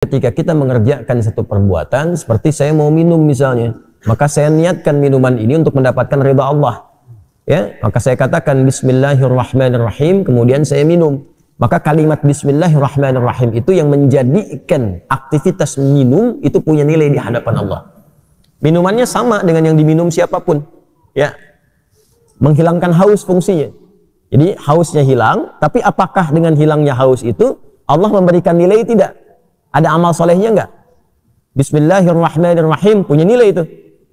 Ketika kita mengerjakan satu perbuatan, seperti saya mau minum misalnya, maka saya niatkan minuman ini untuk mendapatkan ridha Allah. Ya, maka saya katakan Bismillahirrahmanirrahim, kemudian saya minum. Maka kalimat Bismillahirrahmanirrahim itu yang menjadikan aktivitas minum itu punya nilai di hadapan Allah. Minumannya sama dengan yang diminum siapapun, ya, menghilangkan haus fungsinya. Jadi hausnya hilang, tapi apakah dengan hilangnya haus itu Allah memberikan nilai tidak? Ada amal solehnya enggak? Bismillahirrahmanirrahim punya nilai itu.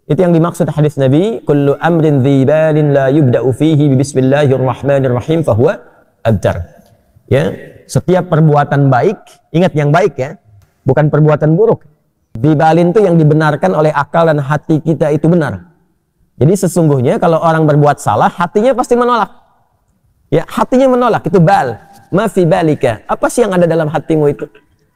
Itu yang dimaksud hadis Nabi, kullu amrin dzibalin la yubda'u fihi bismillahirrahmanirrahim fahuwa abtar. Ya, setiap perbuatan baik, ingat yang baik ya, bukan perbuatan buruk. Dzibalin itu yang dibenarkan oleh akal dan hati kita itu benar. Jadi sesungguhnya kalau orang berbuat salah, hatinya pasti menolak. Ya, hatinya menolak, itu bal. Ma fi balika. Apa sih yang ada dalam hatimu itu?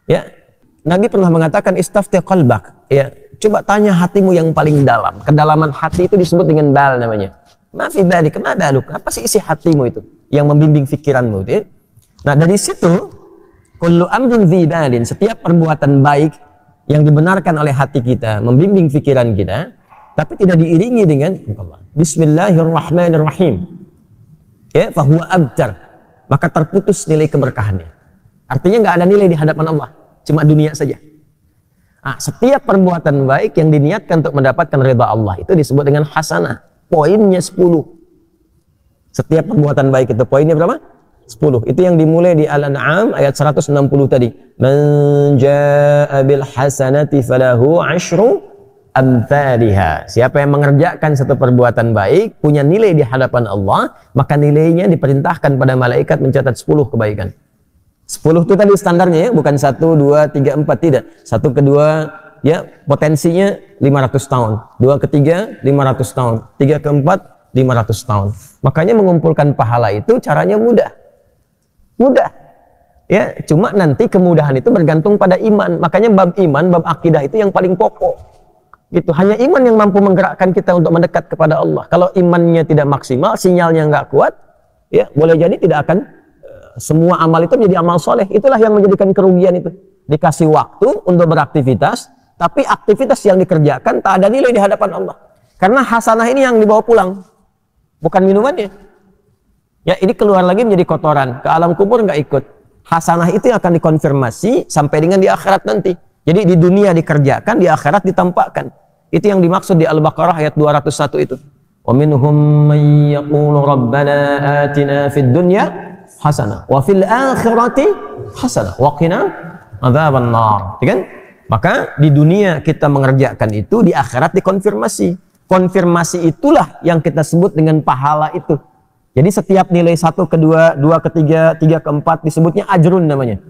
Ya. Nabi pernah mengatakan istafti qalbak, ya, coba tanya hatimu yang paling dalam. Kedalaman hati itu disebut dengan bal namanya. Ma fi balika, ma baluk. Apa sih isi hatimu itu yang membimbing pikiranmu itu, ya? Nah, dari situ kullu amrin dzibalin, setiap perbuatan baik yang dibenarkan oleh hati kita, membimbing pikiran kita, tapi tidak diiringi dengan Bismillahirrahmanirrahim, ya, fahuwa abtar, maka terputus nilai keberkahannya. Artinya nggak ada nilai di hadapan Allah, cuma dunia saja. Nah, setiap perbuatan baik yang diniatkan untuk mendapatkan ridha Allah itu disebut dengan hasanah. Poinnya 10. Setiap perbuatan baik itu poinnya berapa? 10. Itu yang dimulai di Al-An'am ayat 160 tadi. Man jaa'a bil hasanati falahu 'asyru amthaliha. Siapa yang mengerjakan satu perbuatan baik punya nilai di hadapan Allah, maka nilainya diperintahkan pada malaikat mencatat 10 kebaikan. 10 itu tadi standarnya ya, bukan 1, 2, 3, 4, tidak. 1 ke 2 ya potensinya 500 tahun, 2 ke 3 500 tahun, 3 ke 4 500 tahun. Makanya mengumpulkan pahala itu caranya mudah. Mudah. Ya, cuma nanti kemudahan itu bergantung pada iman. Makanya bab iman, bab akidah itu yang paling pokok. Gitu. Hanya iman yang mampu menggerakkan kita untuk mendekat kepada Allah. Kalau imannya tidak maksimal, sinyalnya nggak kuat, ya boleh jadi tidak akan semua amal itu menjadi amal soleh. Itulah yang menjadikan kerugian itu. Dikasih waktu untuk beraktivitas, tapi aktivitas yang dikerjakan tak ada nilai di hadapan Allah. Karena hasanah ini yang dibawa pulang, bukan minumannya. Ya, ini keluar lagi menjadi kotoran, ke alam kubur nggak ikut. Hasanah itu yang akan dikonfirmasi sampai dengan di akhirat nanti. Jadi di dunia dikerjakan, di akhirat ditampakkan. Itu yang dimaksud di Al-Baqarah ayat 201 itu. Wa minhum may yaqulu rabbana atina fid dunya hasanah wa fil akhirati hasanah wa qina adzaban nar. Kan? Maka di dunia kita mengerjakan itu, di akhirat dikonfirmasi. Konfirmasi itulah yang kita sebut dengan pahala itu. Jadi setiap nilai 1 ke 2, 2 ke 3, 3 ke 4 disebutnya ajrun namanya.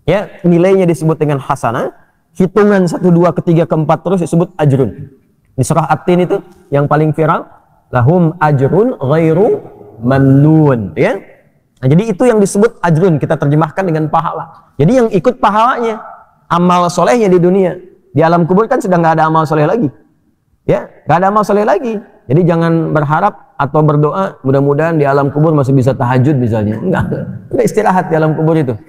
Ya, nilainya disebut dengan hasanah. Hitungan 1, 2 ke 3 ke 4 terus disebut ajrun. Di surah At-Tin itu yang paling viral, lahum ajrun ghairu mamnun, ya. Nah, jadi itu yang disebut ajrun, kita terjemahkan dengan pahala. Jadi yang ikut pahalanya, amal solehnya di dunia. Di alam kubur kan sudah nggak ada amal soleh lagi. Ya, nggak ada amal soleh lagi. Jadi jangan berharap atau berdoa mudah-mudahan di alam kubur masih bisa tahajud misalnya. Enggak, udah istirahat di alam kubur itu.